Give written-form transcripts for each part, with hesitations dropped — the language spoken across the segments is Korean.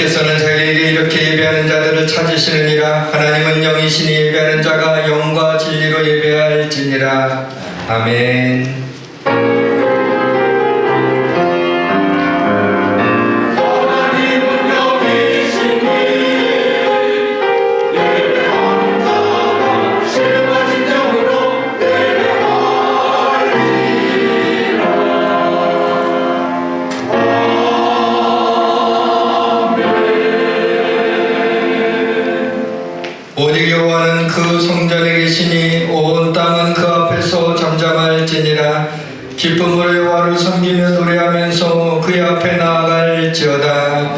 하나님께서는 자기에게 이렇게 예배하는 자들을 찾으시느니라. 하나님은 영이시니 예배하는 자가 영과 진리로 예배할지니라. 아멘. 오직 여호와는 그 성전에 계시니 온 땅은 그 앞에서 잠잠할지니라. 기쁨으로 여호와를 섬기며 노래하면서 그의 앞에 나아갈지어다.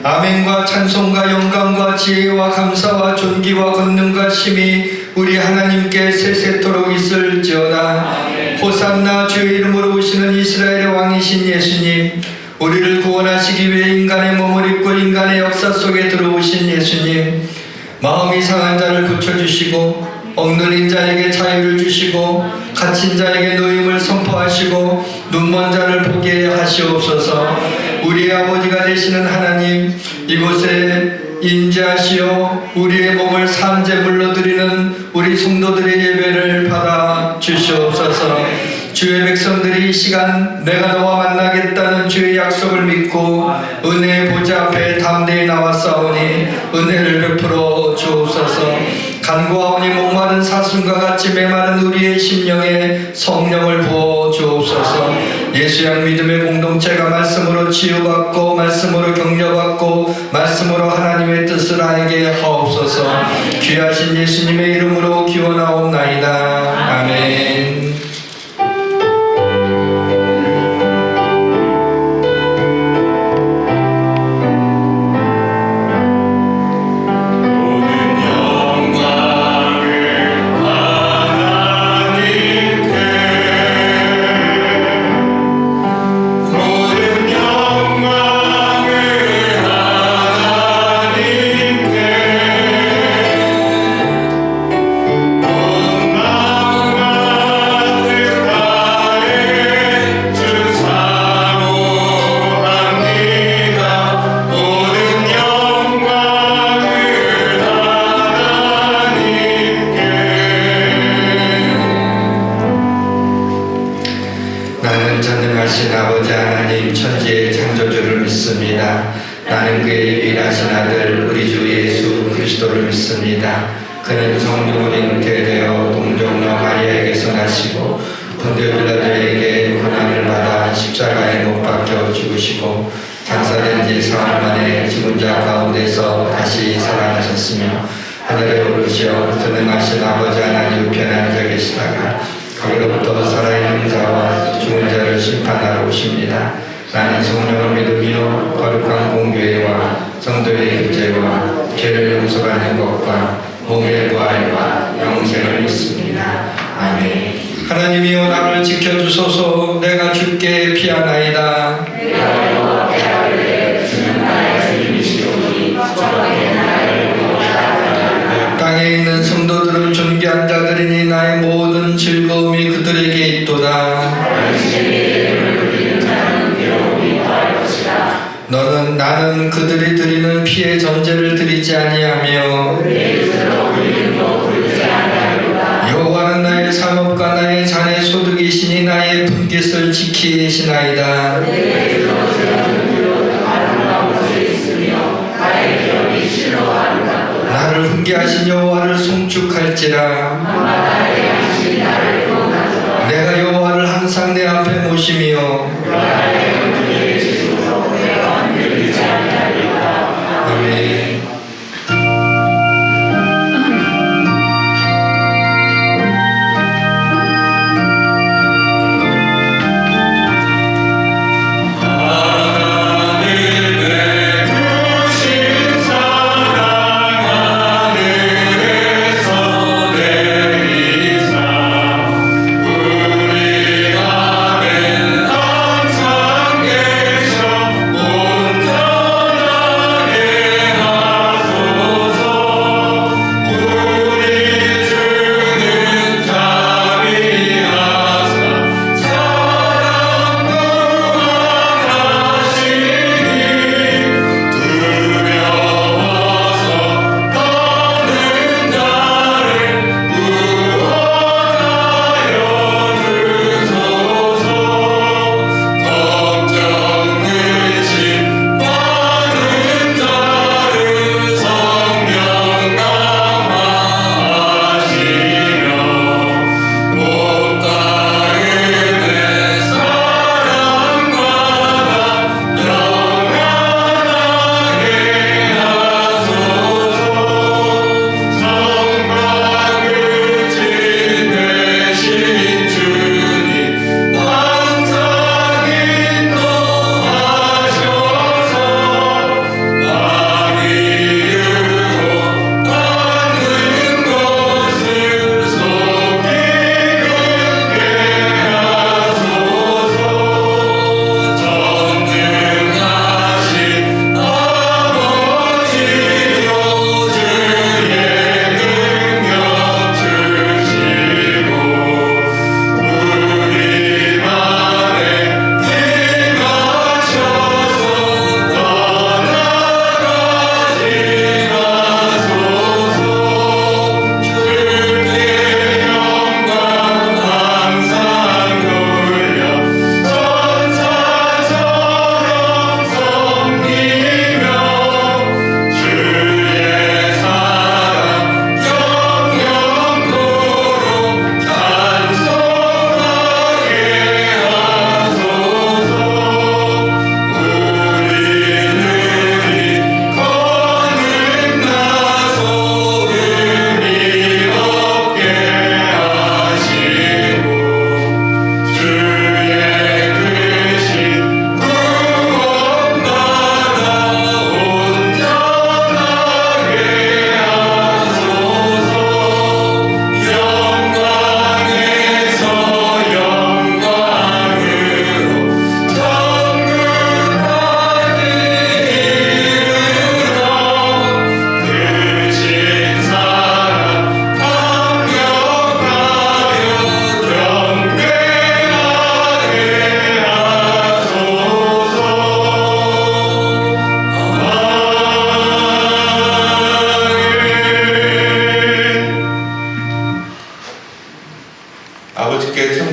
아멘과 찬송과 영광과 지혜와 감사와 존귀와 권능과 심이 우리 하나님께 세세토록 있을지어다. 호산나 주의 이름으로 오시는 이스라엘의 왕이신 예수님, 우리를 구원하시기 위해 인간의 몸을 입고 인간의 역사 속에 들어오신 예수님, 마음이 상한 자를 고쳐주시고 억눌린 자에게 자유를 주시고 갇힌 자에게 노임을 선포하시고 눈먼 자를 보게 하시옵소서. 우리의 아버지가 되시는 하나님, 이곳에 임재하시어 우리의 몸을 산제물로 드리는 우리 성도들의 예배를 받아 주시옵소서. 주의 백성들이 이 시간 내가 너와 만나겠다는 주의 약속을 믿고 은혜의 보좌 앞에 담대히 나왔사오니 은혜를 베풀어 주옵소서. 간구하오니 목마른 사슴과 같이 메마른 우리의 심령에 성령을 부어 주옵소서. 예수양 믿음의 공동체가 말씀으로 치유받고 말씀으로 격려받고 말씀으로 하나님의 뜻을 알게 하옵소서. 귀하신 예수님의 이름으로 기원하옵나이다. 아멘. 나는 전능하신 아버지 하나님 천지의 창조주를 믿습니다. 나는 그의 유일하신 아들 우리 주 예수 그리스도를 믿습니다. 그는 성령으로 잉태되어 동정녀 마리아에게서 나시고 본디오 빌라도에게 고난을 받아 십자가에 못 박혀 죽으시고 장사된 지 사흘 만에 죽은 자 가운데서 다시 살아나셨으며 하늘에 오르시어 전능하신 아버지 하나님 우편에 앉아 계시다가 거기로부터 살아있는 자와 죽은 자를 심판하러 오십니다. 나는 성령을 믿으며 거룩한 공교회와 성도의 교제와 죄를 용서받는 것과 몸의 부활과 영생을 믿습니다. 아멘. 하나님이여 나를 지켜주소서. 내가 주께 피하나이다. 땅에 있는 성도들은 존귀한 자들이니 나의 모든 즐거움이 그들에게 있도다. 나는 그들이 드리는 피의 전제를 드리지 아니하며 여호와는 나의 산업과 나의 잔의 소득이시니 나의 분깃을 지키시나이다. 나를 훈계하신 여호와를 송축할지라. 내가 여호와를 항상 내 앞에 모시며 아멘. 우리가 맨 항상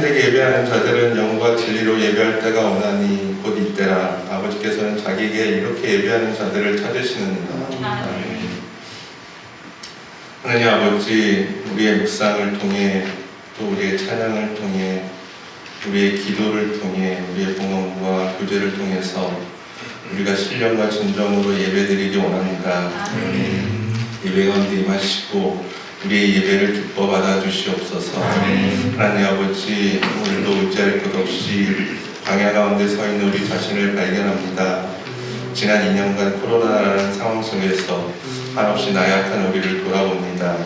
참되게 예배하는 자들은 영과 진리로 예배할 때가 오나니 곧 이때라. 아버지께서는 자기에게 이렇게 예배하는 자들을 찾으시느니라. 아멘. 하나님 아버지, 우리의 묵상을 통해 또 우리의 찬양을 통해 우리의 기도를 통해 우리의 봉헌과 교제를 통해서 우리가 신령과 진정으로 예배드리기 원합니다. 예배 가운데 임하시고 우리의 예배를 기뻐 받아주시옵소서. 하나님 아버지, 오늘도 의지할 것 없이 광야 가운데 서 있는 우리 자신을 발견합니다. 지난 2년간 코로나라는 상황 속에서 한없이 나약한 우리를 돌아봅니다.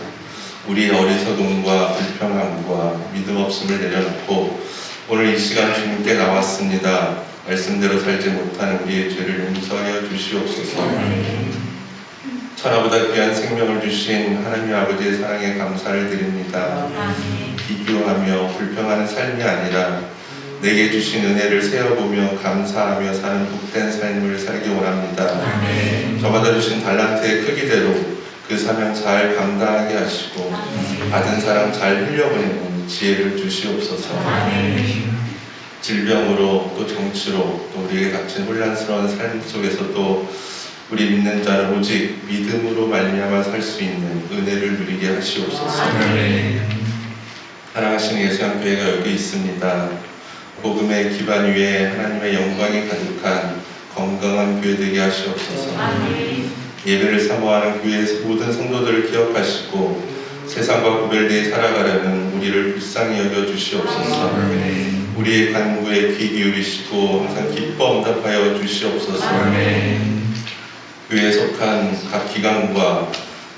우리의 어리석음과 불평함과 믿음 없음을 내려놓고 오늘 이 시간 주님께 나왔습니다. 말씀대로 살지 못하는 우리의 죄를 용서하여 주시옵소서. 천하보다 귀한 생명을 주신 하나님 아버지의 사랑에 감사를 드립니다. 비교하며 불평하는 삶이 아니라 내게 주신 은혜를 세어보며 감사하며 사는 복된 삶을 살기 원합니다. 저마다 주신 달란트의 크기대로 그 사명 잘 감당하게 하시고 받은 사랑 잘 흘려보내는 지혜를 주시옵소서. 질병으로 또 정치로 또 우리에게 닥친 혼란스러운 삶 속에서도 우리 믿는 자는 오직 믿음으로 말미암아 살 수 있는 은혜를 누리게 하시옵소서. 사랑하시는 예수양교회가 여기 있습니다. 복음의 기반 위에 하나님의 영광이 가득한 건강한 교회 되게 하시옵소서. 예배를 사모하는 교회의 모든 성도들을 기억하시고 세상과 구별되어 살아가려는 우리를 불쌍히 여겨 주시옵소서. 우리의 간구에 귀 기울이시고 항상 기뻐 응답하여 주시옵소서. 교회에 속한 각 기관과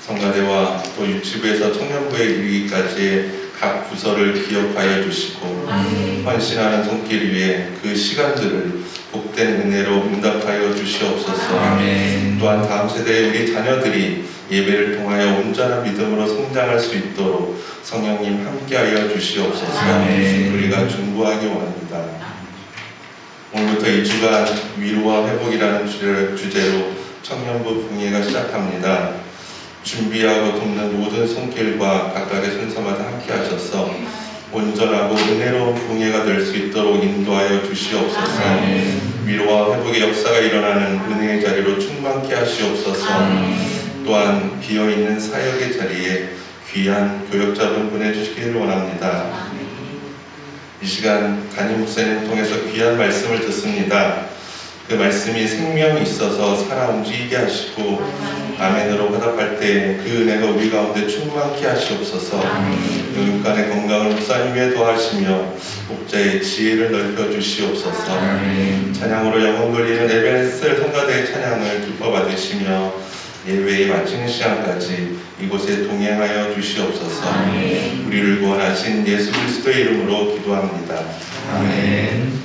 성가대와 또 유치부에서 청년부에 이르기까지의 각 부서를 기억하여 주시고 헌신하는 손길 위에 그 시간들을 복된 은혜로 응답하여 주시옵소서. 또한 다음 세대의 우리 자녀들이 예배를 통하여 온전한 믿음으로 성장할 수 있도록 성령님 함께하여 주시옵소서. 우리가 중보하기 원합니다. 오늘부터 2주간 위로와 회복이라는 주제로 청년부 붕예가 시작합니다. 준비하고 돕는 모든 손길과 각각의 순서마다 함께 하셔서 온전하고 은혜로운 붕예가 될 수 있도록 인도하여 주시옵소서. 위로와 회복의 역사가 일어나는 은혜의 자리로 충만케 하시옵소서. 또한 비어있는 사역의 자리에 귀한 교역자분 보내주시기를 원합니다. 이 시간 담임 목사님 통해서 귀한 말씀을 듣습니다. 그 말씀이 생명이 있어서 살아 움직이게 하시고 아멘으로 화답할 때 그 은혜가 우리 가운데 충만케 하시옵소서. 영육간의 건강을 목사님에 더하시며 목자의 지혜를 넓혀 주시옵소서. 찬양으로 영혼 돌리는 에베네셀 성가대의 찬양을 기뻐 받으시며 예배의 마치는 시간까지 이곳에 동행하여 주시옵소서. 우리를 구원하신 예수 그리스도의 이름으로 기도합니다. 아멘.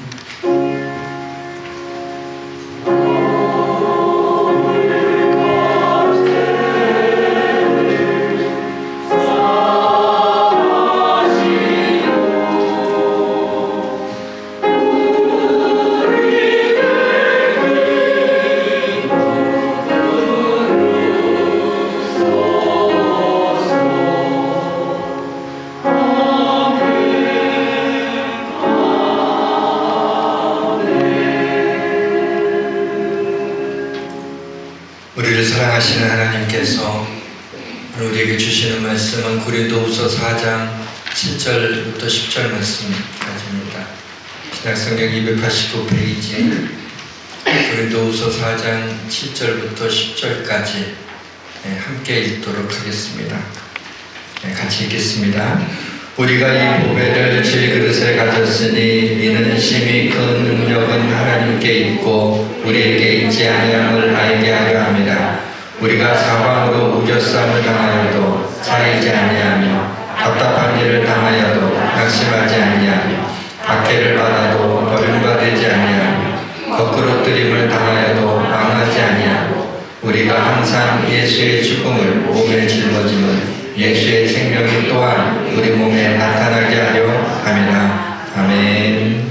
우리를 사랑하시는 하나님께서 우리에게 주시는 말씀은 고린도후서 4장 7절부터 10절 말씀까지입니다. 신약성경 289페이지 고린도후서 4장 7절부터 10절까지 함께 읽도록 하겠습니다. 같이 읽겠습니다. 우리가 이 보배를 질그릇에 가졌으니 이는 심히 큰 능력은 하나님께 있고 우리에게 있지 아니함을 알게 하려 함이라. 우리가 사방으로 우겨쌈을 당하여도 쌓이지 아니하며 답답한 일을 당하여도 낙심하지 아니하며 박해를 받아도 버림받지 아니하며 거꾸로뜨림을 당하여도 망하지 아니하고 우리가 항상 예수의 죽음을 몸에 짊어짐은 예수의 생명이 또한 우리 몸에 나타나게 하려 함이라. 아멘.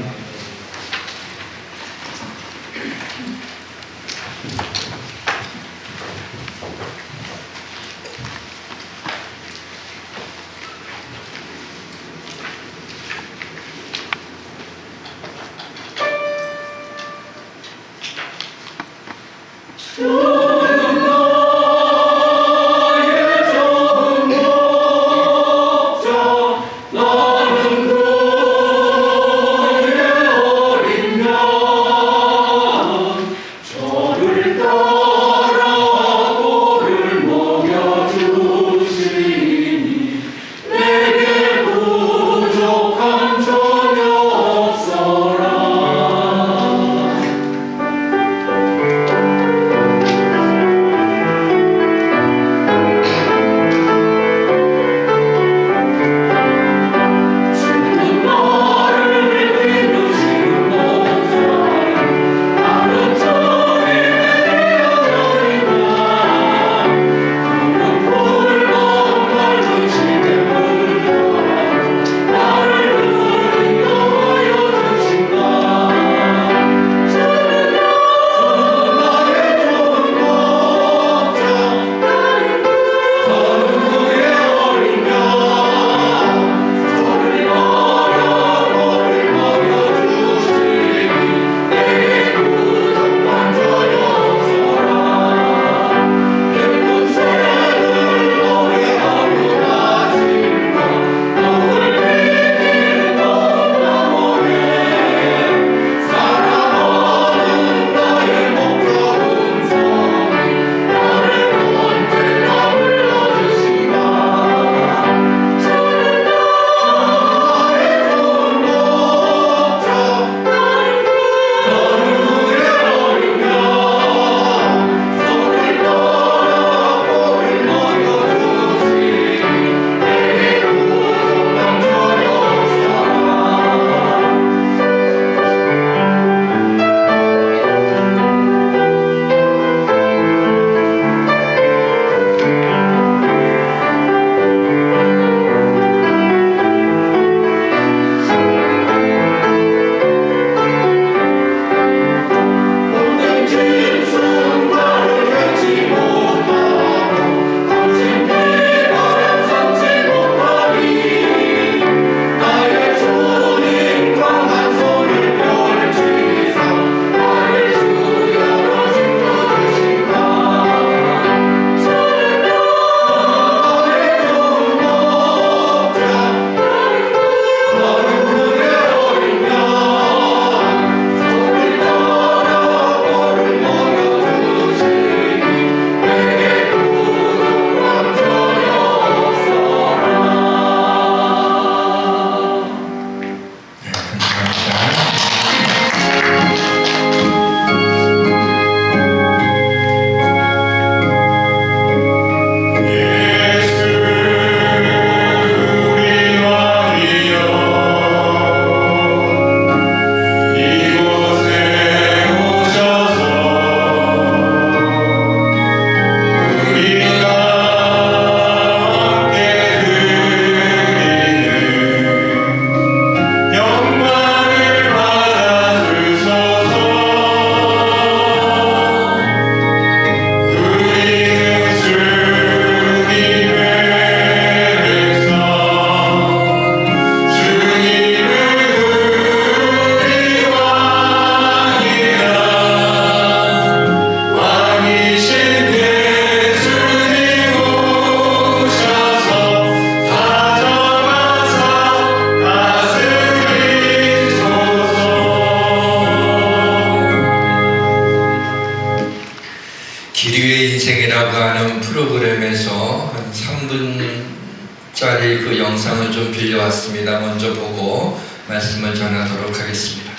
10절짜리 그 영상을 좀 빌려왔습니다. 먼저 보고 말씀을 전하도록 하겠습니다.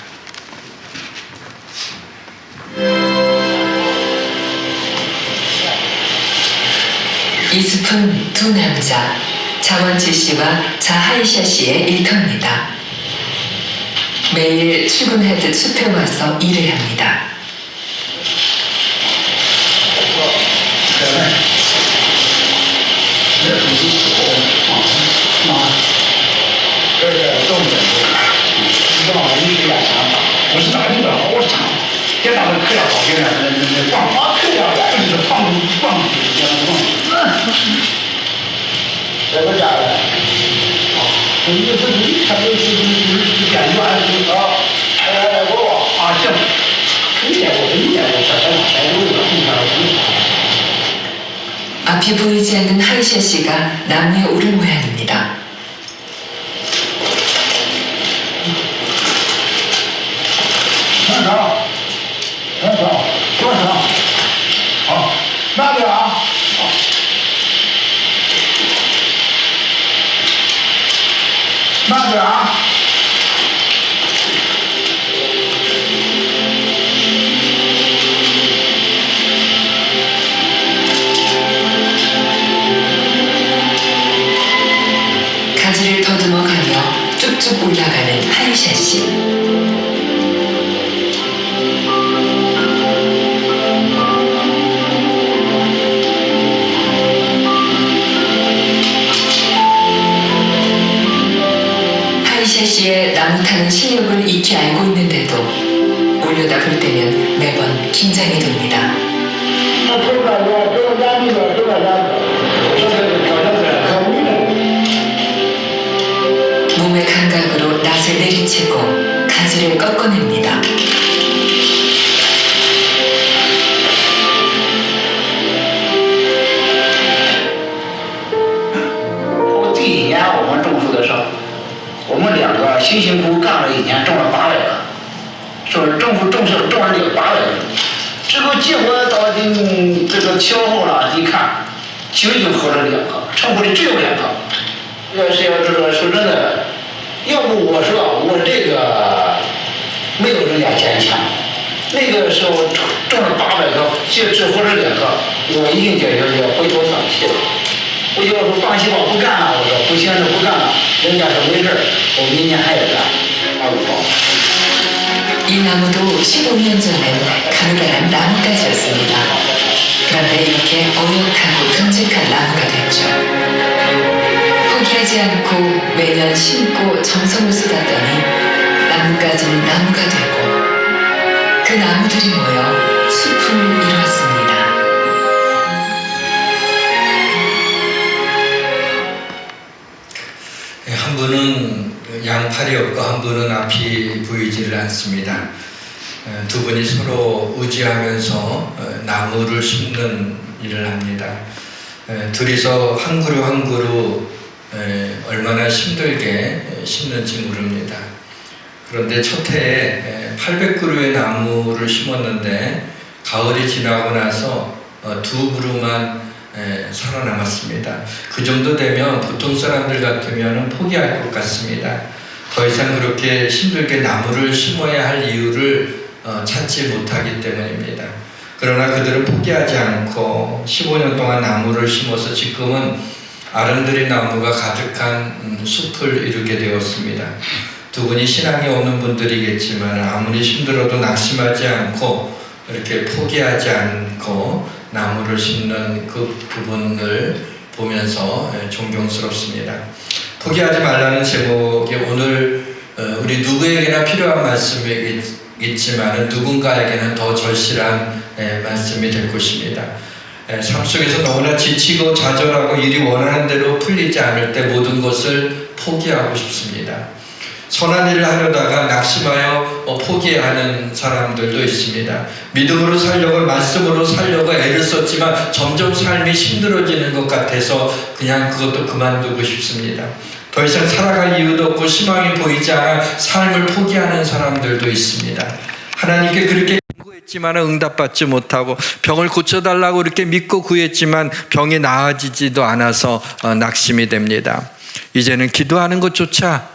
이 숲은 두 남자, 자원지 씨와 자하이샤 씨의 일터입니다. 매일 출근하듯 숲에 와서 일을 합니다. 앞이 보이지 않는 하이샤 씨가 나무에 오를 모양입니다. 가지를 더듬어 가며 쭉쭉 올라가는 하이샤 씨. 하이샤 씨의 나무 타는 실력을 익히 알고 있는데도 올려다 볼 때면 매번 긴장이 됩니다. 몸의 감각으로 낫을 내리치고 가지를 꺾어냅니다.我们两个辛辛苦苦干了1年，种了800个，说政府种树种了800个，这个结果到这个秋后了，一看，仅喝了2个，成活的只有2个。要是要知道，说真的，要不我说我这个没有人家坚强，那个时候种了800个，只活了2个，我已经要回头放弃了。我就说放弃吧，不干了。我说不行，不干了。人家说没事，我明年还要干。이 나무도 15년 전엔 가느다란 나뭇가지였습니다. 그런데 이렇게 어엿하고 듬직한 나무가 됐죠. 포기하지 않고 매년 심고 정성을 쏟았더니 나뭇가지는 나무가 되고 그 나무들이 모여 숲을 이루었습니다. 한 분은 양팔이 없고 한 분은 앞이 보이지를 않습니다. 두 분이 서로 의지하면서 나무를 심는 일을 합니다. 둘이서 한 그루 한 그루 얼마나 힘들게 심는지 모릅니다. 그런데 첫 해에 800그루의 나무를 심었는데 가을이 지나고 나서 2그루만 살아남았습니다. 그 정도 되면 보통 사람들 같으면 포기할 것 같습니다. 더 이상 그렇게 힘들게 나무를 심어야 할 이유를 찾지 못하기 때문입니다. 그러나 그들은 포기하지 않고 15년 동안 나무를 심어서 지금은 아름드리 나무가 가득한 숲을 이루게 되었습니다. 두 분이 신앙이 없는 분들이겠지만 아무리 힘들어도 낙심하지 않고 이렇게 포기하지 않고 나무를 심는 그 부분을 보면서 존경스럽습니다. 포기하지 말라는 제목이 오늘 우리 누구에게나 필요한 말씀이겠지만 누군가에게는 더 절실한 말씀이 될 것입니다. 삶 속에서 너무나 지치고 좌절하고 일이 원하는 대로 풀리지 않을 때 모든 것을 포기하고 싶습니다. 선한 일을 하려다가 낙심하여 포기하는 사람들도 있습니다. 믿음으로 살려고 말씀으로 살려고 애를 썼지만 점점 삶이 힘들어지는 것 같아서 그냥 그것도 그만두고 싶습니다. 더 이상 살아갈 이유도 없고 희망이 보이지 않아 삶을 포기하는 사람들도 있습니다. 하나님께 그렇게 구했지만 응답받지 못하고 병을 고쳐달라고 이렇게 믿고 구했지만 병이 나아지지도 않아서 낙심이 됩니다. 이제는 기도하는 것조차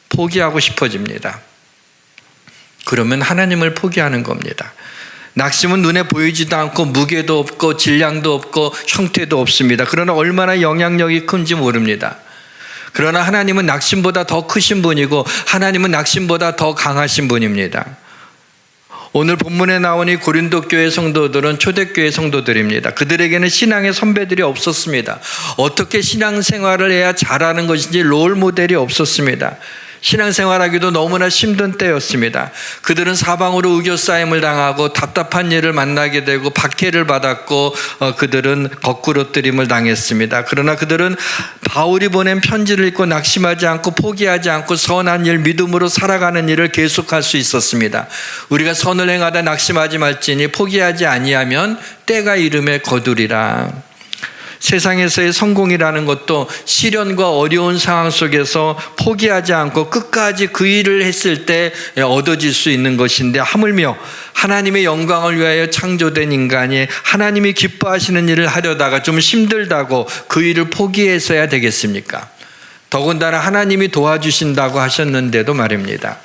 포기하고 싶어집니다. 그러면 하나님을 포기하는 겁니다. 낙심은 눈에 보이지도 않고 무게도 없고 질량도 없고 형태도 없습니다. 그러나 얼마나 영향력이 큰지 모릅니다. 그러나 하나님은 낙심보다 더 크신 분이고 하나님은 낙심보다 더 강하신 분입니다. 오늘 본문에 나온 이 고린도 교회 성도들은 초대교회 성도들입니다. 그들에게는 신앙의 선배들이 없었습니다. 어떻게 신앙생활을 해야 잘하는 것인지 롤 모델이 없었습니다. 신앙생활하기도 너무나 힘든 때였습니다. 그들은 사방으로 의교싸임을 당하고 답답한 일을 만나게 되고 박해를 받았고 그들은 거꾸로뜨림을 당했습니다. 그러나 그들은 바울이 보낸 편지를 읽고 낙심하지 않고 포기하지 않고 선한 일, 믿음으로 살아가는 일을 계속할 수 있었습니다. 우리가 선을 행하다 낙심하지 말지니 포기하지 아니하면 때가 이름에 거두리라. 세상에서의 성공이라는 것도 시련과 어려운 상황 속에서 포기하지 않고 끝까지 그 일을 했을 때 얻어질 수 있는 것인데, 하물며 하나님의 영광을 위하여 창조된 인간이 하나님이 기뻐하시는 일을 하려다가 좀 힘들다고 그 일을 포기해서야 되겠습니까? 더군다나 하나님이 도와주신다고 하셨는데도 말입니다.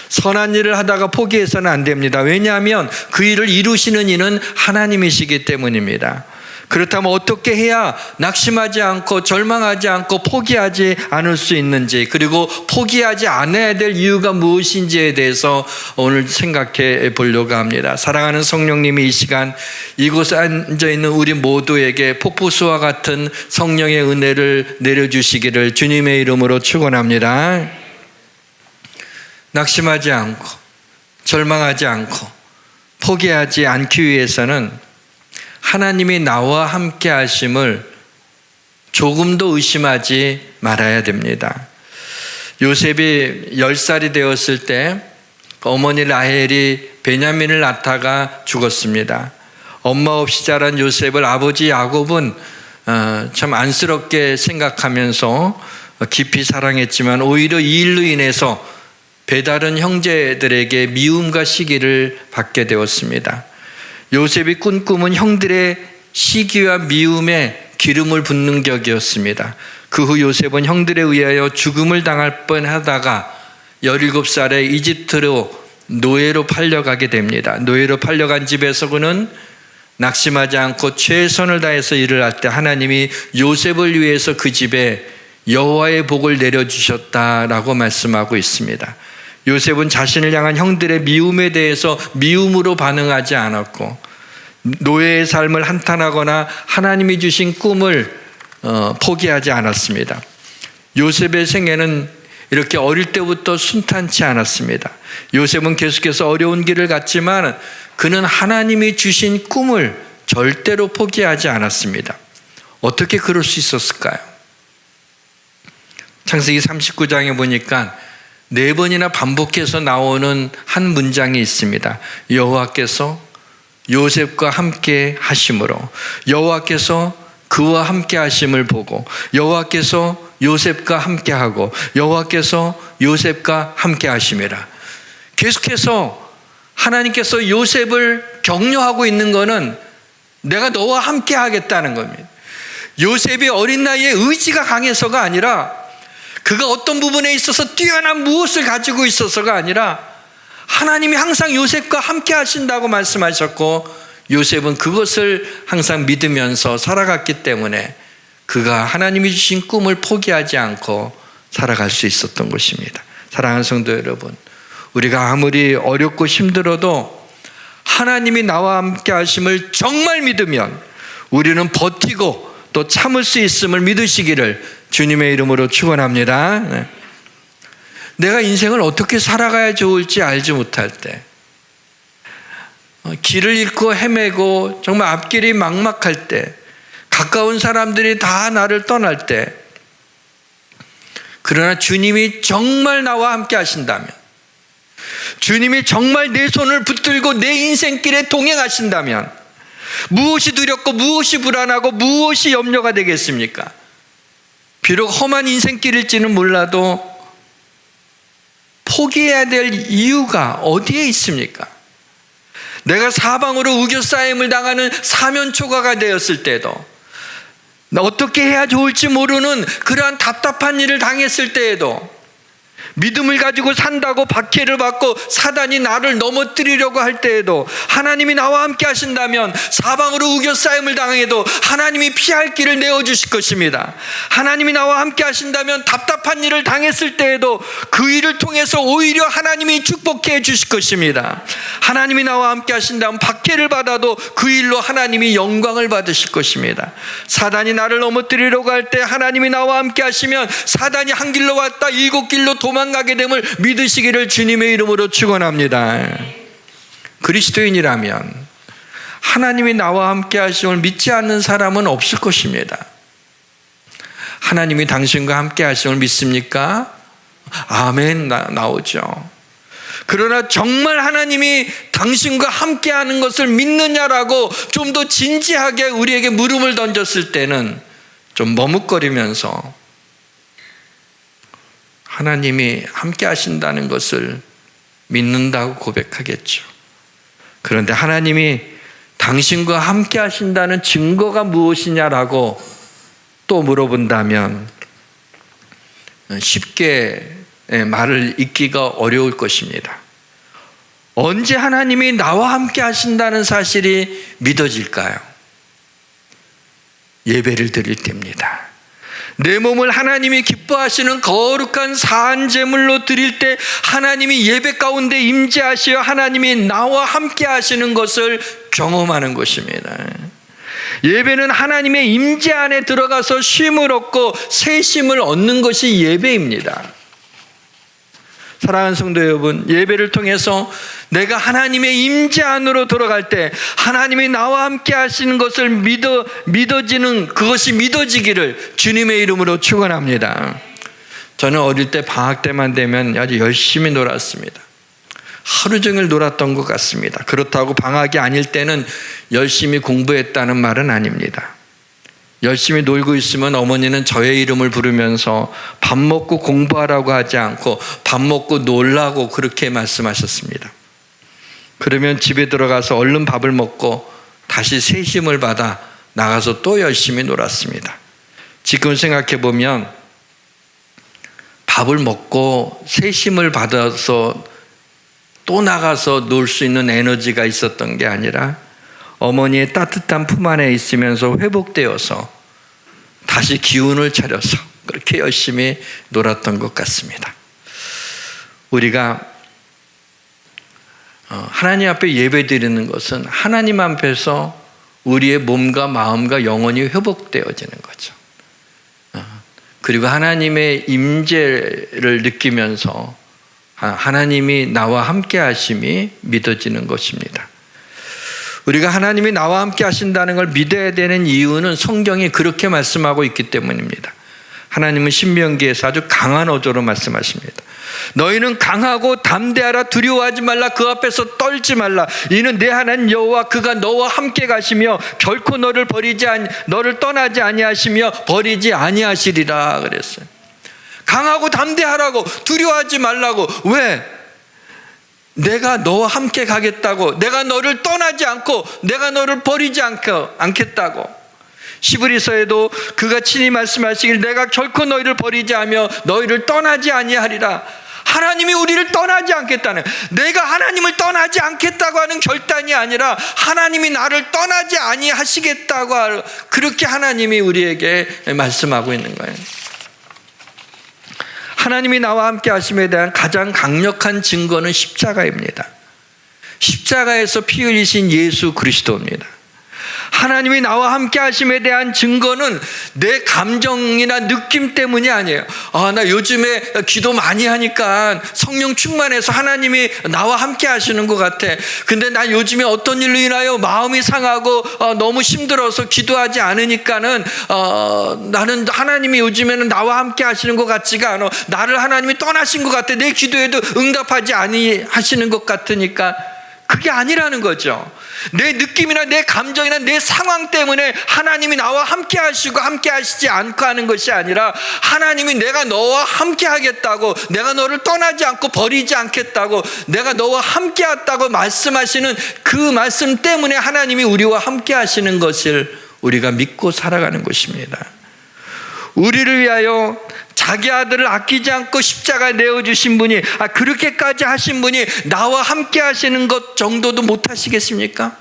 선한 일을 하다가 포기해서는 안 됩니다. 왜냐하면 그 일을 이루시는 이는 하나님이시기 때문입니다. 그렇다면 어떻게 해야 낙심하지 않고 절망하지 않고 포기하지 않을 수 있는지, 그리고 포기하지 않아야 될 이유가 무엇인지에 대해서 오늘 생각해 보려고 합니다. 사랑하는 성령님이 이 시간 이곳에 앉아있는 우리 모두에게 폭포수와 같은 성령의 은혜를 내려주시기를 주님의 이름으로 축원합니다. 낙심하지 않고 절망하지 않고 포기하지 않기 위해서는 하나님이 나와 함께 하심을 조금도 의심하지 말아야 됩니다. 요셉이 10살이 되었을 때 어머니 라헬이 베냐민을 낳다가 죽었습니다. 엄마 없이 자란 요셉을 아버지 야곱은 참 안쓰럽게 생각하면서 깊이 사랑했지만 오히려 이 일로 인해서 배다른 형제들에게 미움과 시기를 받게 되었습니다. 요셉이 꾼 꿈은 형들의 시기와 미움에 기름을 붓는 격이었습니다. 그 후 요셉은 형들에 의하여 죽음을 당할 뻔하다가 17살에 이집트로 노예로 팔려가게 됩니다. 노예로 팔려간 집에서 그는 낙심하지 않고 최선을 다해서 일을 할 때 하나님이 요셉을 위해서 그 집에 여호와의 복을 내려주셨다라고 말씀하고 있습니다. 요셉은 자신을 향한 형들의 미움에 대해서 미움으로 반응하지 않았고, 노예의 삶을 한탄하거나 하나님이 주신 꿈을 포기하지 않았습니다. 요셉의 생애는 이렇게 어릴 때부터 순탄치 않았습니다. 요셉은 계속해서 어려운 길을 갔지만 그는 하나님이 주신 꿈을 절대로 포기하지 않았습니다. 어떻게 그럴 수 있었을까요? 창세기 39장에 보니까 4번이나 반복해서 나오는 한 문장이 있습니다. 여호와께서 요셉과 함께 하심으로, 여호와께서 그와 함께 하심을 보고, 여호와께서 요셉과 함께 하고, 여호와께서 요셉과 함께 하심이라. 계속해서 하나님께서 요셉을 격려하고 있는 것은 내가 너와 함께 하겠다는 겁니다. 요셉이 어린 나이에 의지가 강해서가 아니라, 그가 어떤 부분에 있어서 뛰어난 무엇을 가지고 있어서가 아니라 하나님이 항상 요셉과 함께 하신다고 말씀하셨고, 요셉은 그것을 항상 믿으면서 살아갔기 때문에 그가 하나님이 주신 꿈을 포기하지 않고 살아갈 수 있었던 것입니다. 사랑하는 성도 여러분, 우리가 아무리 어렵고 힘들어도 하나님이 나와 함께 하심을 정말 믿으면 우리는 버티고 또 참을 수 있음을 믿으시기를 주님의 이름으로 축원합니다. 내가 인생을 어떻게 살아가야 좋을지 알지 못할 때, 길을 잃고 헤매고 정말 앞길이 막막할 때, 가까운 사람들이 다 나를 떠날 때, 그러나 주님이 정말 나와 함께 하신다면, 주님이 정말 내 손을 붙들고 내 인생길에 동행하신다면 무엇이 두렵고 무엇이 불안하고 무엇이 염려가 되겠습니까? 비록 험한 인생길일지는 몰라도 포기해야 될 이유가 어디에 있습니까? 내가 사방으로 우겨싸임을 당하는 사면초가가 되었을 때도, 어떻게 해야 좋을지 모르는 그러한 답답한 일을 당했을 때에도 믿음을 가지고 산다고 박해를 받고 사단이 나를 넘어뜨리려고 할 때에도 하나님이 나와 함께 하신다면 사방으로 우겨싸임을 당해도 하나님이 피할 길을 내어주실 것입니다. 하나님이 나와 함께 하신다면 답답한 일을 당했을 때에도 그 일을 통해서 오히려 하나님이 축복해 주실 것입니다. 하나님이 나와 함께 하신다면 박해를 받아도 그 일로 하나님이 영광을 받으실 것입니다. 사단이 나를 넘어뜨리려고 할 때 하나님이 나와 함께 하시면 사단이 한 길로 왔다 7길로 도망가게 됨을 믿으시기를 주님의 이름으로 축원합니다. 그리스도인이라면 하나님이 나와 함께 하심을 믿지 않는 사람은 없을 것입니다. 하나님이 당신과 함께 하심을 믿습니까? 아멘 나오죠. 그러나 정말 하나님이 당신과 함께 하는 것을 믿느냐라고 좀 더 진지하게 우리에게 물음을 던졌을 때는 좀 머뭇거리면서 하나님이 함께 하신다는 것을 믿는다고 고백하겠죠. 그런데 하나님이 당신과 함께 하신다는 증거가 무엇이냐라고 또 물어본다면 쉽게 말을 잇기가 어려울 것입니다. 언제 하나님이 나와 함께 하신다는 사실이 믿어질까요? 예배를 드릴 때입니다. 내 몸을 하나님이 기뻐하시는 거룩한 사한 제물로 드릴 때 하나님이 예배 가운데 임재하시어 하나님이 나와 함께 하시는 것을 경험하는 것입니다. 예배는 하나님의 임재 안에 들어가서 쉼을 얻고 새 쉼을 얻는 것이 예배입니다. 사랑하는 성도 여러분, 예배를 통해서 내가 하나님의 임재 안으로 들어갈 때 하나님이 나와 함께 하시는 것을 믿어지는 그것이 믿어지기를 주님의 이름으로 축원합니다. 저는 어릴 때 방학 때만 되면 아주 열심히 놀았습니다. 하루 종일 놀았던 것 같습니다. 그렇다고 방학이 아닐 때는 열심히 공부했다는 말은 아닙니다. 열심히 놀고 있으면 어머니는 저의 이름을 부르면서 밥 먹고 공부하라고 하지 않고 밥 먹고 놀라고 그렇게 말씀하셨습니다. 그러면 집에 들어가서 얼른 밥을 먹고 다시 새 힘을 받아 나가서 또 열심히 놀았습니다. 지금 생각해 보면 밥을 먹고 새 힘을 받아서 또 나가서 놀 수 있는 에너지가 있었던 게 아니라 어머니의 따뜻한 품 안에 있으면서 회복되어서 다시 기운을 차려서 그렇게 열심히 놀았던 것 같습니다. 우리가 하나님 앞에 예배드리는 것은 하나님 앞에서 우리의 몸과 마음과 영혼이 회복되어지는 거죠. 그리고 하나님의 임재를 느끼면서 하나님이 나와 함께 하심이 믿어지는 것입니다. 우리가 하나님이 나와 함께 하신다는 걸 믿어야 되는 이유는 성경이 그렇게 말씀하고 있기 때문입니다. 하나님은 신명기에서 아주 강한 어조로 말씀하십니다. 너희는 강하고 담대하라. 두려워하지 말라. 그 앞에서 떨지 말라. 이는 내 하나님 여호와 그가 너와 함께 가시며 결코 너를 떠나지 아니하시며 버리지 아니하시리라 그랬어요. 강하고 담대하라고, 두려워하지 말라고. 왜? 내가 너와 함께 가겠다고, 내가 너를 떠나지 않고 내가 너를 버리지 않겠다고. 히브리서에도 그가 친히 말씀하시길 내가 결코 너희를 버리지 하며 너희를 떠나지 아니하리라. 하나님이 우리를 떠나지 않겠다는, 내가 하나님을 떠나지 않겠다고 하는 결단이 아니라 하나님이 나를 떠나지 아니하시겠다고, 그렇게 하나님이 우리에게 말씀하고 있는 거예요. 하나님이 나와 함께 하심에 대한 가장 강력한 증거는 십자가입니다. 십자가에서 피 흘리신 예수 그리스도입니다. 하나님이 나와 함께 하심에 대한 증거는 내 감정이나 느낌 때문이 아니에요. 나 요즘에 기도 많이 하니까 성령 충만해서 하나님이 나와 함께 하시는 것 같아. 근데 나 요즘에 어떤 일로 인하여 마음이 상하고 너무 힘들어서 기도하지 않으니까는 나는 하나님이 요즘에는 나와 함께 하시는 것 같지가 않아. 나를 하나님이 떠나신 것 같아. 내 기도에도 응답하지 아니하시는 것 같으니까. 그게 아니라는 거죠. 내 느낌이나 내 감정이나 내 상황 때문에 하나님이 나와 함께 하시고 함께 하시지 않고 하는 것이 아니라 하나님이 내가 너와 함께 하겠다고, 내가 너를 떠나지 않고 버리지 않겠다고, 내가 너와 함께 하겠다고 말씀하시는 그 말씀 때문에 하나님이 우리와 함께 하시는 것을 우리가 믿고 살아가는 것입니다. 우리를 위하여 자기 아들을 아끼지 않고 십자가에 내어주신 분이, 그렇게까지 하신 분이 나와 함께 하시는 것 정도도 못 하시겠습니까?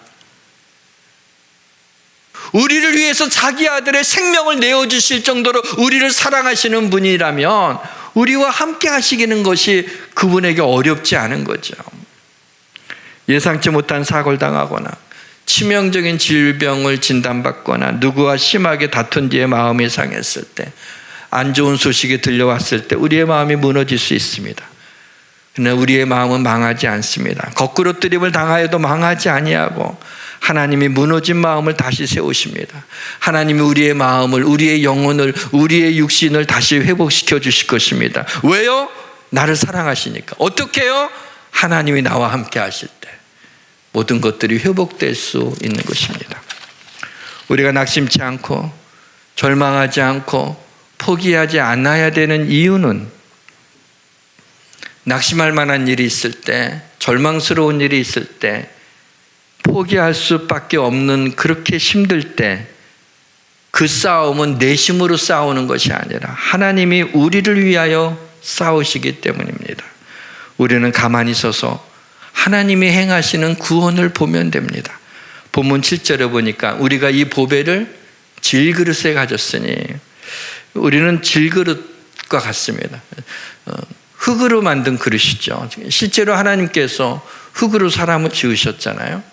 우리를 위해서 자기 아들의 생명을 내어주실 정도로 우리를 사랑하시는 분이라면 우리와 함께 하시기는 것이 그분에게 어렵지 않은 거죠. 예상치 못한 사고를 당하거나 치명적인 질병을 진단받거나 누구와 심하게 다툰 뒤에 마음이 상했을 때, 안 좋은 소식이 들려왔을 때 우리의 마음이 무너질 수 있습니다. 그러나 우리의 마음은 망하지 않습니다. 거꾸로 뜨림을 당하여도 망하지 아니하고 하나님이 무너진 마음을 다시 세우십니다. 하나님이 우리의 마음을, 우리의 영혼을, 우리의 육신을 다시 회복시켜 주실 것입니다. 왜요? 나를 사랑하시니까. 어떻게 해요? 하나님이 나와 함께 하실 때 모든 것들이 회복될 수 있는 것입니다. 우리가 낙심치 않고 절망하지 않고 포기하지 않아야 되는 이유는, 낙심할 만한 일이 있을 때, 절망스러운 일이 있을 때, 포기할 수밖에 없는 그렇게 힘들 때, 그 싸움은 내심으로 싸우는 것이 아니라 하나님이 우리를 위하여 싸우시기 때문입니다. 우리는 가만히 서서 하나님이 행하시는 구원을 보면 됩니다. 본문 7절에 보니까 우리가 이 보배를 질그릇에 가졌으니, 우리는 질그릇과 같습니다. 흙으로 만든 그릇이죠. 실제로 하나님께서 흙으로 사람을 지으셨잖아요.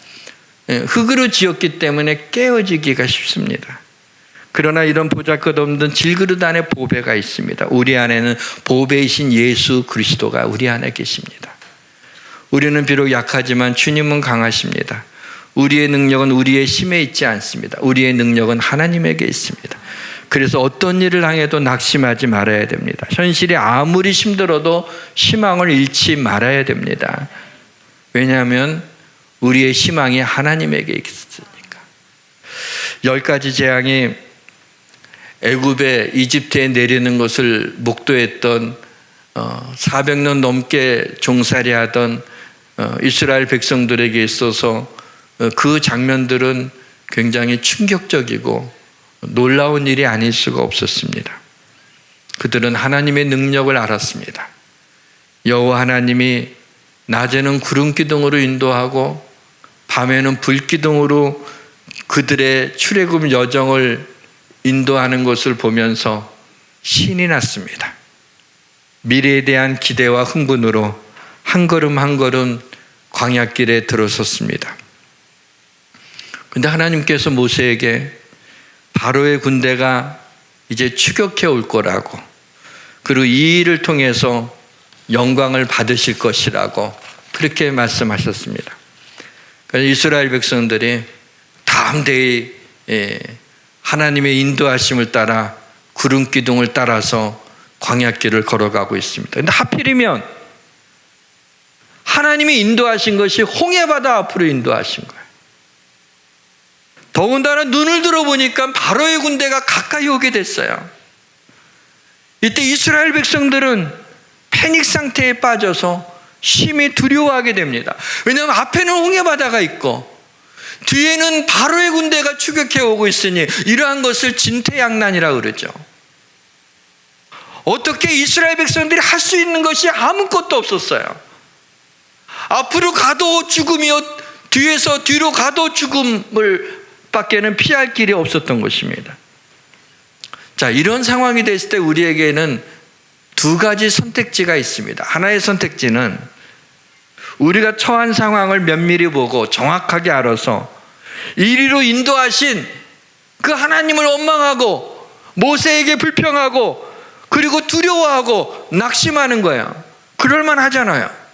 흙으로 지었기 때문에 깨어지기가 쉽습니다. 그러나 이런 보잘것없는 질그릇 안에 보배가 있습니다. 우리 안에는 보배이신 예수 그리스도가 우리 안에 계십니다. 우리는 비록 약하지만 주님은 강하십니다. 우리의 능력은 우리의 힘에 있지 않습니다. 우리의 능력은 하나님에게 있습니다. 그래서 어떤 일을 당해도 낙심하지 말아야 됩니다. 현실이 아무리 힘들어도 희망을 잃지 말아야 됩니다. 왜냐하면 우리의 희망이 하나님에게 있으니까. 10가지 재앙이 애굽에, 이집트에 내리는 것을 목도했던 400년 넘게 종살이하던 이스라엘 백성들에게 있어서 그 장면들은 굉장히 충격적이고 놀라운 일이 아닐 수가 없었습니다. 그들은 하나님의 능력을 알았습니다. 여호와 하나님이 낮에는 구름 기둥으로 인도하고 밤에는 불 기둥으로 그들의 출애굽 여정을 인도하는 것을 보면서 신이 났습니다. 미래에 대한 기대와 흥분으로 한 걸음 한 걸음 광야길에 들어섰습니다. 그런데 하나님께서 모세에게 바로의 군대가 이제 추격해 올 거라고, 그리고 이 일을 통해서 영광을 받으실 것이라고 그렇게 말씀하셨습니다. 그래서 이스라엘 백성들이 담대히 하나님의 인도하심을 따라 구름 기둥을 따라서 광야길을 걸어가고 있습니다. 그런데 하필이면 하나님이 인도하신 것이 홍해바다 앞으로 인도하신 거예요. 더군다나 눈을 들어보니까 바로의 군대가 가까이 오게 됐어요. 이때 이스라엘 백성들은 패닉 상태에 빠져서 심히 두려워하게 됩니다. 왜냐하면 앞에는 홍해바다가 있고 뒤에는 바로의 군대가 추격해 오고 있으니 이러한 것을 진퇴양난이라고 그러죠. 어떻게 이스라엘 백성들이 할 수 있는 것이 아무것도 없었어요. 앞으로 가도 죽음이요, 뒤로 가도 죽음을 밖에는 피할 길이 없었던 것입니다. 자, 이런 상황이 됐을 때 우리에게는 두 가지 선택지가 있습니다. 하나의 선택지는 우리가 처한 상황을 면밀히 보고 정확하게 알아서 이리로 인도하신 그 하나님을 원망하고 모세에게 불평하고 그리고 두려워하고 낙심하는 거예요. 그럴만 하잖아요.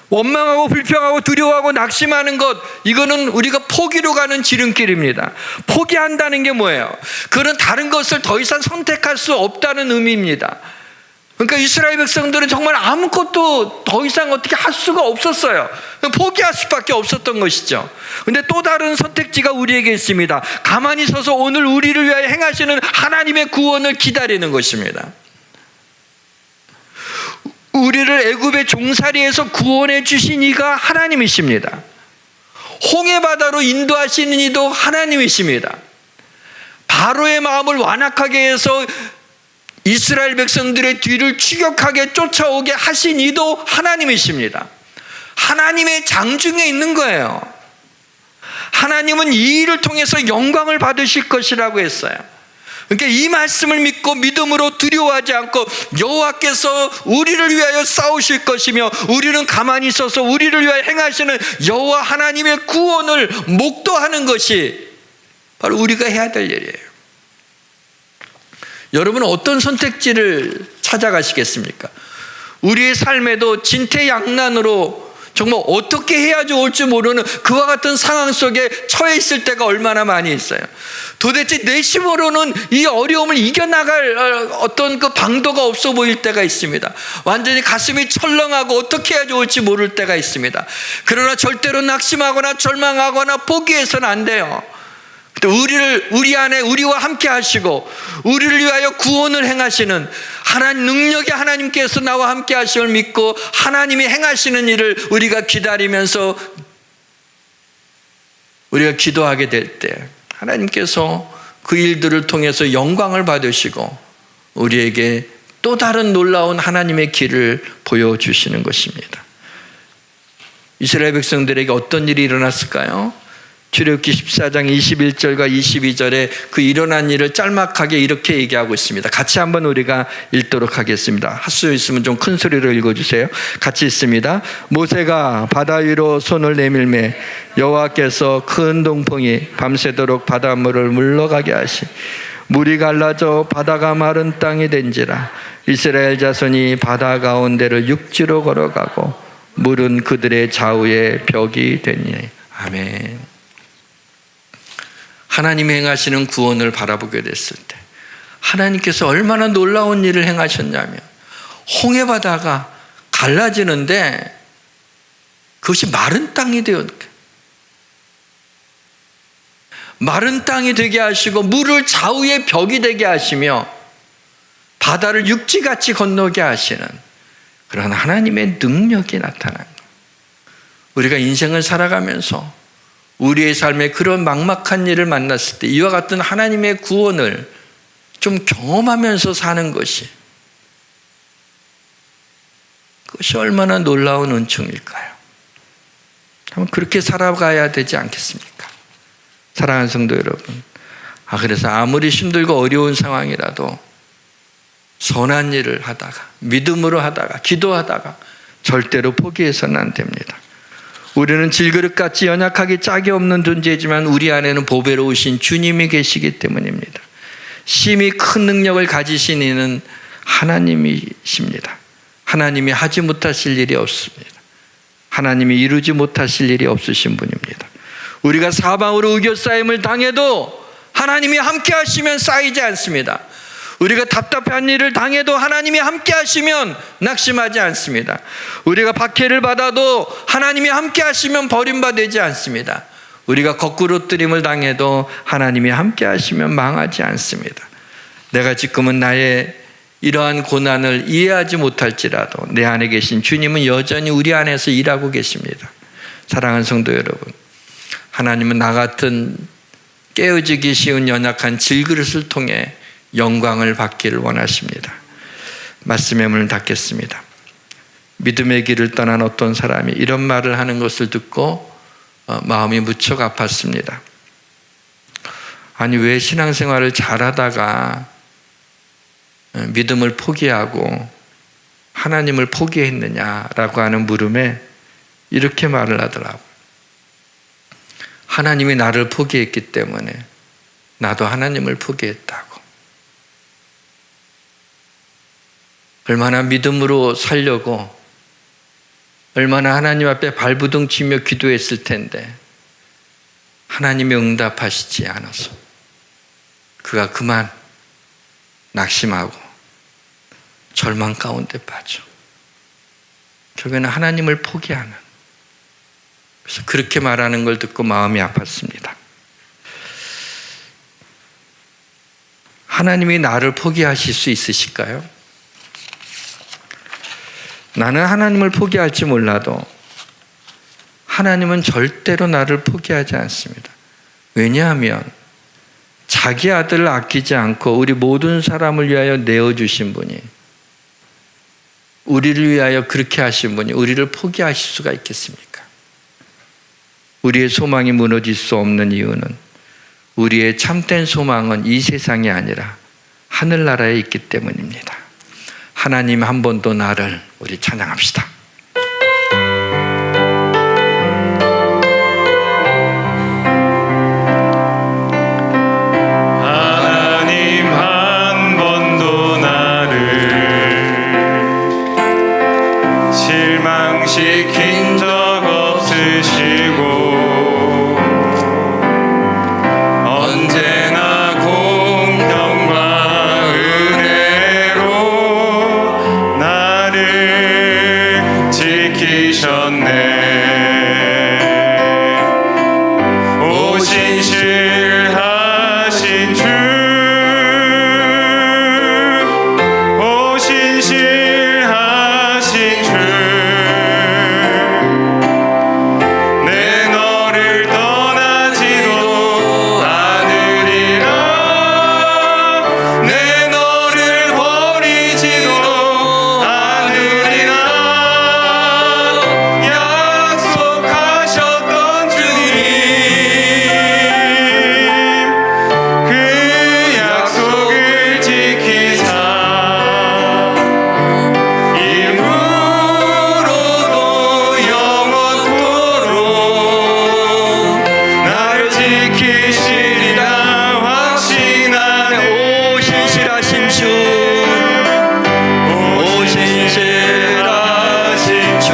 원망하고 불평하고 두려워하고 낙심하는 것, 이거는 우리가 포기로 가는 지름길입니다. 포기한다는 게 뭐예요? 그건 다른 것을 더 이상 선택할 수 없다는 의미입니다. 그러니까 이스라엘 백성들은 정말 아무것도 더 이상 어떻게 할 수가 없었어요. 포기할 수밖에 없었던 것이죠. 그런데 또 다른 선택지가 우리에게 있습니다. 가만히 서서 오늘 우리를 위하여 행하시는 하나님의 구원을 기다리는 것입니다. 우리를 애굽의 종살이에서 구원해 주신 이가 하나님이십니다. 홍해 바다로 인도하시는 이도 하나님이십니다. 바로의 마음을 완악하게 해서 이스라엘 백성들의 뒤를 추격하게 쫓아오게 하신 이도 하나님이십니다. 하나님의 장중에 있는 거예요. 하나님은 이 일을 통해서 영광을 받으실 것이라고 했어요. 그러니까 이 말씀을 믿고 믿음으로 두려워하지 않고 여호와께서 우리를 위하여 싸우실 것이며 우리는 가만히 있어서 우리를 위하여 행하시는 여호와 하나님의 구원을 목도하는 것이 바로 우리가 해야 될 일이에요. 여러분은 어떤 선택지를 찾아가시겠습니까? 우리의 삶에도 진퇴양난으로 정말 어떻게 해야 좋을지 모르는 그와 같은 상황 속에 처해 있을 때가 얼마나 많이 있어요. 도대체 내 힘으로는 이 어려움을 이겨나갈 어떤 그 방도가 없어 보일 때가 있습니다. 완전히 가슴이 철렁하고 어떻게 해야 좋을지 모를 때가 있습니다. 그러나 절대로 낙심하거나 절망하거나 포기해서는 안 돼요. 우리 안에 우리와 함께 하시고 우리를 위하여 구원을 행하시는 하나님 능력의 하나님께서 나와 함께 하심을 믿고 하나님이 행하시는 일을 우리가 기다리면서 우리가 기도하게 될 때 하나님께서 그 일들을 통해서 영광을 받으시고 우리에게 또 다른 놀라운 하나님의 길을 보여주시는 것입니다. 이스라엘 백성들에게 어떤 일이 일어났을까요? 출애굽기 14장 21절과 22절에 그 일어난 일을 짤막하게 이렇게 얘기하고 있습니다. 같이 한번 우리가 읽도록 하겠습니다. 할 수 있으면 좀 큰 소리로 읽어주세요. 같이 읽습니다. 모세가 바다 위로 손을 내밀매 여호와께서 큰 동풍이 밤새도록 바닷물을 물러가게 하시 물이 갈라져 바다가 마른 땅이 된지라 이스라엘 자손이 바다 가운데를 육지로 걸어가고 물은 그들의 좌우에 벽이 되니. 아멘. 하나님이 행하시는 구원을 바라보게 됐을 때 하나님께서 얼마나 놀라운 일을 행하셨냐면 홍해 바다가 갈라지는데 그것이 마른 땅이 되었 마른 땅이 되게 하시고 물을 좌우의 벽이 되게 하시며 바다를 육지같이 건너게 하시는 그런 하나님의 능력이 나타난 거예요. 우리가 인생을 살아가면서 우리의 삶에 그런 막막한 일을 만났을 때 이와 같은 하나님의 구원을 좀 경험하면서 사는 것이 그것이 얼마나 놀라운 은총일까요? 한번 그렇게 살아가야 되지 않겠습니까? 사랑하는 성도 여러분, 그래서 아무리 힘들고 어려운 상황이라도 선한 일을 하다가 믿음으로 하다가 기도하다가 절대로 포기해서는 안 됩니다. 우리는 질그릇같이 연약하기 짝이 없는 존재이지만 우리 안에는 보배로우신 주님이 계시기 때문입니다. 심히 큰 능력을 가지신 이는 하나님이십니다. 하나님이 하지 못하실 일이 없습니다. 하나님이 이루지 못하실 일이 없으신 분입니다. 우리가 사방으로 의교싸임을 당해도 하나님이 함께 하시면 쌓이지 않습니다. 우리가 답답한 일을 당해도 하나님이 함께 하시면 낙심하지 않습니다. 우리가 박해를 받아도 하나님이 함께 하시면 버림받지 않습니다. 우리가 거꾸로 뜨림을 당해도 하나님이 함께 하시면 망하지 않습니다. 내가 지금은 나의 이러한 고난을 이해하지 못할지라도 내 안에 계신 주님은 여전히 우리 안에서 일하고 계십니다. 사랑하는 성도 여러분, 하나님은 나 같은 깨어지기 쉬운 연약한 질그릇을 통해 영광을 받기를 원하십니다. 말씀의 문을 닫겠습니다. 믿음의 길을 떠난 어떤 사람이 이런 말을 하는 것을 듣고 마음이 무척 아팠습니다. 아니 왜 신앙생활을 잘하다가 믿음을 포기하고 하나님을 포기했느냐라고 하는 물음에 이렇게 말을 하더라고요. 하나님이 나를 포기했기 때문에 나도 하나님을 포기했다고. 얼마나 믿음으로 살려고 얼마나 하나님 앞에 발부둥치며 기도했을 텐데 하나님이 응답하시지 않아서 그가 그만 낙심하고 절망 가운데 빠져 결국에는 하나님을 포기하는, 그래서 그렇게 말하는 걸 듣고 마음이 아팠습니다. 하나님이 나를 포기하실 수 있으실까요? 나는 하나님을 포기할지 몰라도 하나님은 절대로 나를 포기하지 않습니다. 왜냐하면 자기 아들을 아끼지 않고 우리 모든 사람을 위하여 내어주신 분이, 우리를 위하여 그렇게 하신 분이 우리를 포기하실 수가 있겠습니까? 우리의 소망이 무너질 수 없는 이유는, 우리의 참된 소망은 이 세상이 아니라 하늘나라에 있기 때문입니다. 하나님 한 번 더 나를 우리 찬양합시다. 하나님 한 번도 나를 실망시킨 적 없으시고 언제나 공평과 은혜로 나를 지키셨네. 오 신실하신 주, 오 신실하신 주, 내 너를 떠나지도 않으리라. 내 너를 버리지도 않으리라. 약속하셨던 주님, 그 약속을 지키사 이후로도 영원토록 나를 지키시리라 확신하네. 오 신실하신 주, 오 신실하신 주,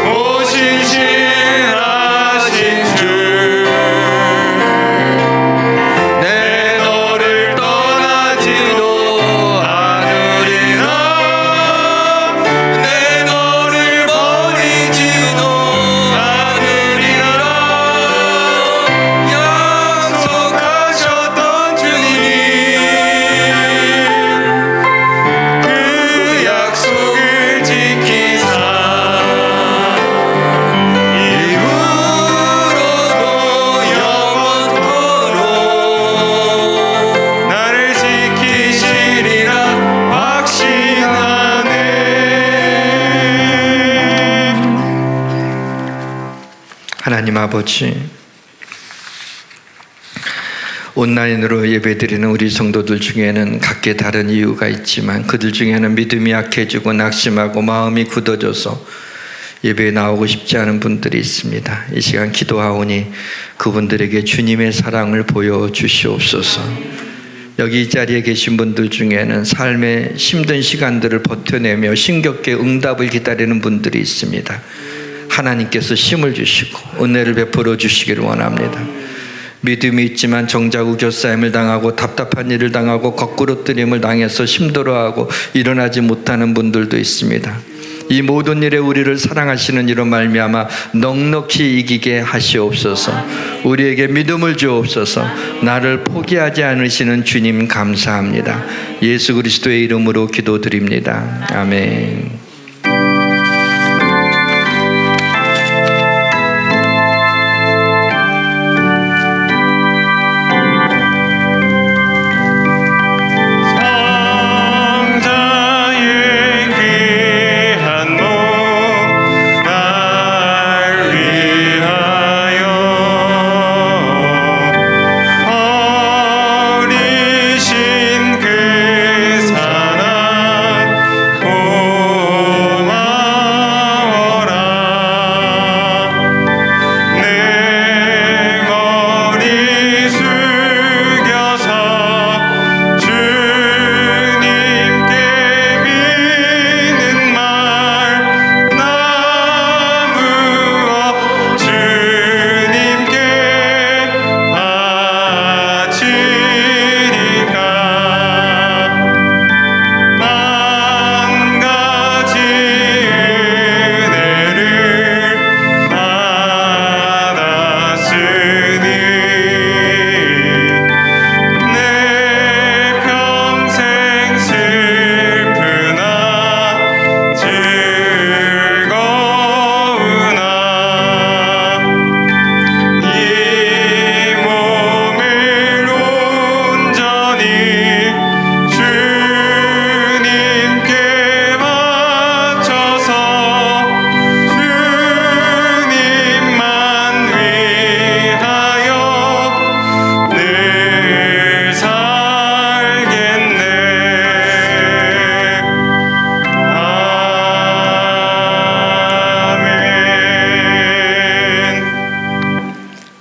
오 신실하신 주, 내 너를 떠나지도 않으리라. 내 너를 버리지도 않으리라. 약속하셨던 주님이 그 약속을 지키사 이후로도 영원토록 나를 지키시리라 확신하네. 하나님 아버지, 온라인으로 예배드리는 우리 성도들 중에는 각기 다른 이유가 있지만, 그들 중에는 믿음이 약해지고 낙심하고 마음이 굳어져서 예배에 나오고 싶지 않은 분들이 있습니다. 이 시간 기도하오니 그분들에게 주님의 사랑을 보여주시옵소서. 여기 이 자리에 계신 분들 중에는 삶의 힘든 시간들을 버텨내며 신겹게 응답을 기다리는 분들이 있습니다. 하나님께서 힘을 주시고 은혜를 베풀어 주시기를 원합니다. 믿음이 있지만 정작 우겨싸임을 당하고 답답한 일을 당하고 거꾸로뜨림을 당해서 힘들어하고 일어나지 못하는 분들도 있습니다. 이 모든 일에 우리를 사랑하시는 이로 말미암아 넉넉히 이기게 하시옵소서. 우리에게 믿음을 주옵소서. 나를 포기하지 않으시는 주님 감사합니다. 예수 그리스도의 이름으로 기도드립니다. 아멘. 성자의 귀한 몸 날 위하여 어리신 그 사랑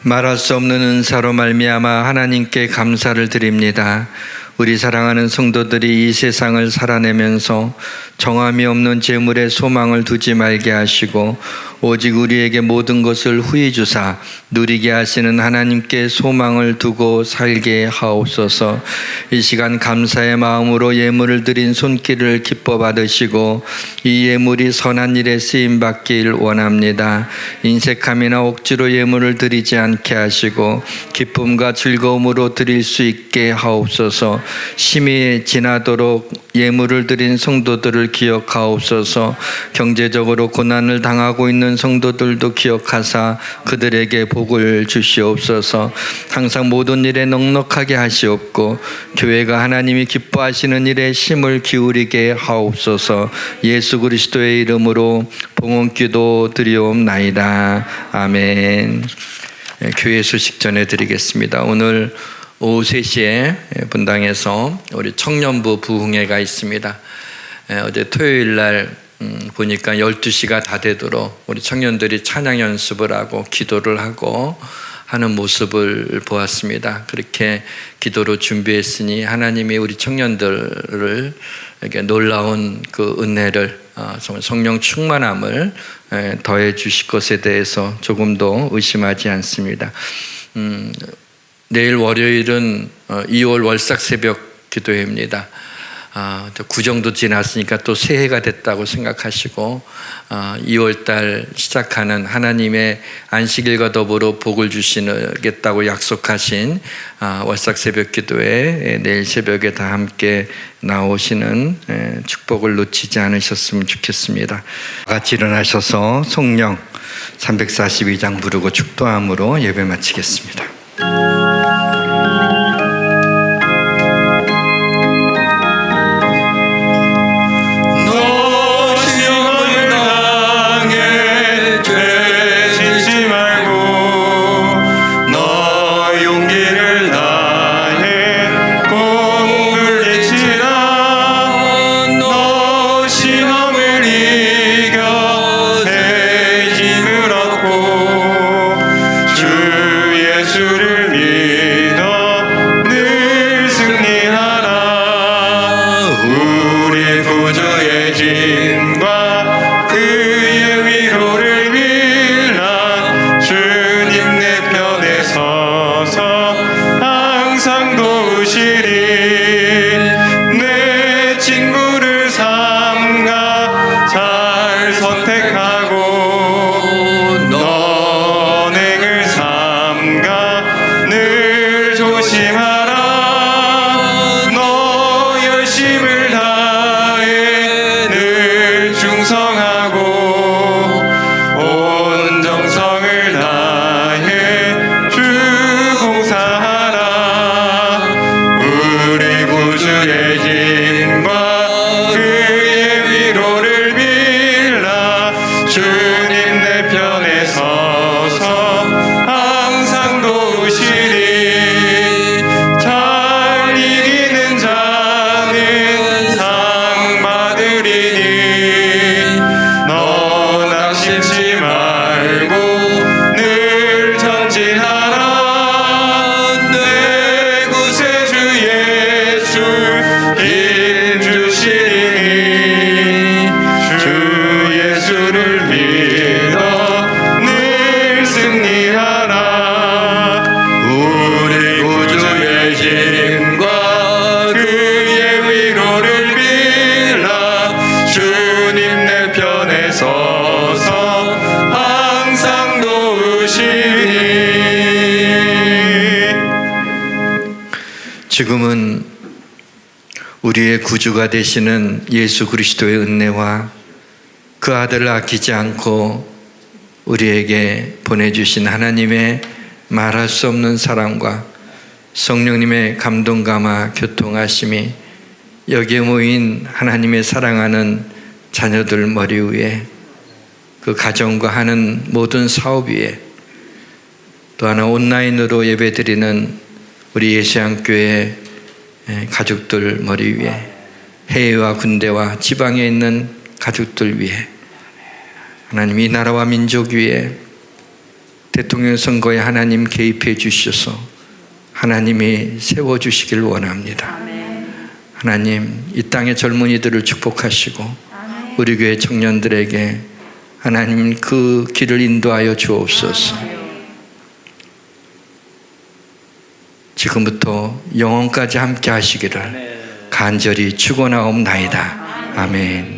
말할 수 없는 은사로 말미암아 하나님께 감사를 드립니다. 우리 사랑하는 성도들이 이 세상을 살아내면서 정함이 없는 재물에 소망을 두지 말게 하시고 오직 우리에게 모든 것을 후히 주사 누리게 하시는 하나님께 소망을 두고 살게 하옵소서. 이 시간 감사의 마음으로 예물을 드린 손길을 기뻐 받으시고 이 예물이 선한 일에 쓰임 받길 원합니다. 인색함이나 억지로 예물을 드리지 않게 하시고 기쁨과 즐거움으로 드릴 수 있게 하옵소서. 심히 지나도록 예물을 드린 성도들을 기억하옵소서. 경제적으로 고난을 당하고 있는 성도들도 기억하사 그들에게 복을 주시옵소서. 항상 모든 일에 넉넉하게 하시옵고 교회가 하나님이 기뻐하시는 일에 힘을 기울이게 하옵소서. 예수 그리스도의 이름으로 봉헌기도 드리옵나이다. 아멘. 교회 소식 전해드리겠습니다. 오늘 오후 3시에 분당에서 우리 청년부 부흥회가 있습니다. 어제 토요일 날 보니까 12시가 다 되도록 우리 청년들이 찬양 연습을 하고 기도를 하고 하는 모습을 보았습니다. 그렇게 기도로 준비했으니 하나님이 우리 청년들을 이렇게 놀라운 그 은혜를 정말 성령 충만함을 더해 주실 것에 대해서 조금도 의심하지 않습니다. 내일 월요일은 2월 월삭 새벽 기도회입니다. 구정도 지났으니까 또 새해가 됐다고 생각하시고 2월달 시작하는 하나님의 안식일과 더불어 복을 주시겠다고 약속하신 월삭 새벽 기도회 내일 새벽에 다 함께 나오시는 축복을 놓치지 않으셨으면 좋겠습니다. 같이 일어나셔서 성령 342장 부르고 축도함으로 예배 마치겠습니다. 지금은 우리의 구주가 되시는 예수 그리스도의 은혜와 그 아들을 아끼지 않고 우리에게 보내주신 하나님의 말할 수 없는 사랑과 성령님의 감동감화 교통하심이 여기에 모인 하나님의 사랑하는 자녀들 머리 위에 그 가정과 하는 모든 사업 위에 또 하나 온라인으로 예배드리는 우리 예수양교회 가족들 머리 위에 해외와 군대와 지방에 있는 가족들 위에 하나님 이 나라와 민족 위에 대통령 선거에 하나님 개입해 주셔서 하나님이 세워주시길 원합니다. 하나님, 이 땅의 젊은이들을 축복하시고 우리 교회 청년들에게 하나님 그 길을 인도하여 주옵소서. 지금부터 영원까지 함께 하시기를 간절히 축원하옵나이다. 아멘.